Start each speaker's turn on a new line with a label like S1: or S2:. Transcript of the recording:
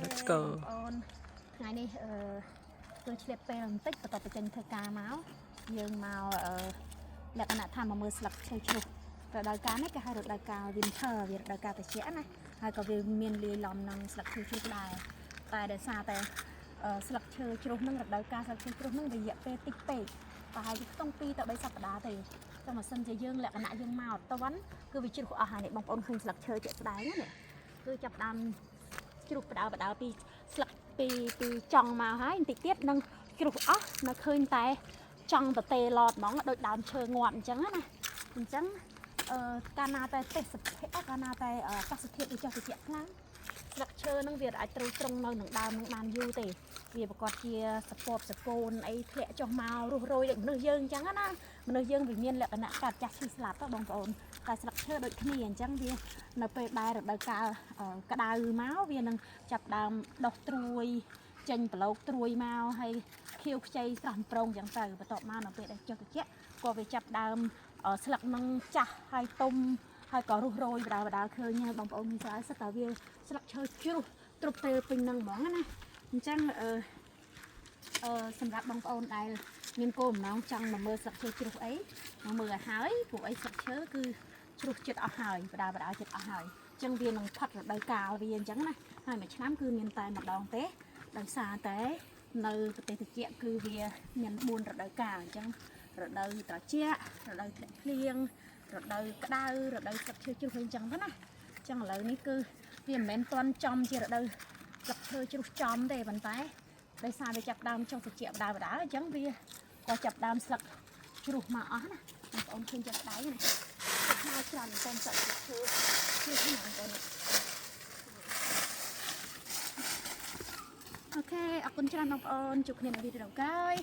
S1: let's go
S2: អូនថ្ងៃនេះគឺឆ្លៀតពេលបន្តិចបន្ទាប់ពីចេញធ្វើការមកយើងមកលក្ខណៈថាមកមើលស្លឹកឈើជ្រុះរដូវកាលនេះគេហៅរដូវកាល winter វារដូវកាលត្រជាក់ណាហើយក៏វាមានលាយឡំនឹងស្លឹកឈើជ្រុះដែរតែដោយសារតែស្លឹកឈើជ្រុះនឹងរដូវកាលស្លឹកឈើជ្រុះនឹងរយៈពេលតិចពេកប្រហែលជាខ្ទង់2 ទៅ 3 សប្តាហ៍ទេតែបើសិនជាយើងលក្ខណៈយើងមកតន់គឺវាជ្រុះអស់ហើយនេះបងប្អូនឃើញស្លឹកឈើជាក់ស្ដែងណាគឺចាប់ដើមជ្រុះបដើពីស្លឹកពីចង់មកហើយបន្តិចទៀតនឹងជ្រុះអស់នៅឃើញតែចង់តេឡតហ្មងដូចដើមឈើងាប់អញ្ចឹងណាអញ្ចឹងកាលណាតែទេសភាពកាលណាតែអាកាសធាតុវាចុះត្រជាក់ខ្លាំងស្លឹកឈើនឹងវាអាចត្រូវត្រង់នៅនឹងដើមនឹងបានយូរទេវាប្រកបជាសពបសពូនអីធ្លាក់ចុះមករស់រយដូចមនុស្សយើងអញ្ចឹងណាមនុស្សយើងវាមានលក្ខណៈកាត់ចាស់ឈឺស្លាប់បងប្អូនតែស្លឹកឈើដូចគ្នាអញ្ចឹងវានៅពេលដែលរដូវកាលក្តៅមកវានឹងចាប់ដើមដុះត្រួយចេញប្រឡូកត្រួយមកហើយខៀវខ្ចីស្រស់ប្រងអញ្ចឹងទៅបន្ទាប់មកនៅពេលដែលចុះត្រជាក់ក៏វាចាប់ដើមស្លឹកនឹងចាស់ហើយទុំហើយក៏រុះរយបដាឃើញហើយបងប្អូនមានស្រាយសិតតែវាស្លឹកឈើជ្រុះទ្រុបទៅពេញនឹងហ្មងណាអញ្ចឹងសម្រាប់បងប្អូនដែលមានគោលបំណងចង់មកមើលស្លឹកឈើជ្រុះអីមកមើលឲ្យហើយពួកអីស្លឹកឈើគឺជ្រុះចិត្តអស់ហើយបដាចិត្តអស់ហើយអញ្ចឹងវានឹងផុតរដូវកាលវាអញ្ចឹងណាហើយមួយឆ្នាំគឺមានតែម្ដងទេដោយសារតែនៅប្រទេសត្រជាក់គឺវាមាន4រដូវកាលអញ្ចឹងរដូវត្រជាក់រដូវធ្លាក់ភ្លៀងរដូវក្តៅរដូវស្លឹកឈើជ្រុះអញ្ចឹងទៅណាអញ្ចឹងឥឡូវនេះគឺវាមិនមែនទាន់ចំជារដូវស្លឹកឈើជ្រុះចំទេប៉ុន្តែដោយសារវាចាប់ដើមចុះត្រជាក់បដាអញ្ចឹងវាក៏ចាប់ដើមស្លឹកជ្រុះមកអស់ណាបងប្អូនឃើញចាក់ដៃណាខ្មៅច្រើនតែស្លឹកឈើជ្រុះណាបងប្អូនអូខេអរគុណច្រើនបងប្អូនជួបគ្នានៅវីដេអូក្រោយ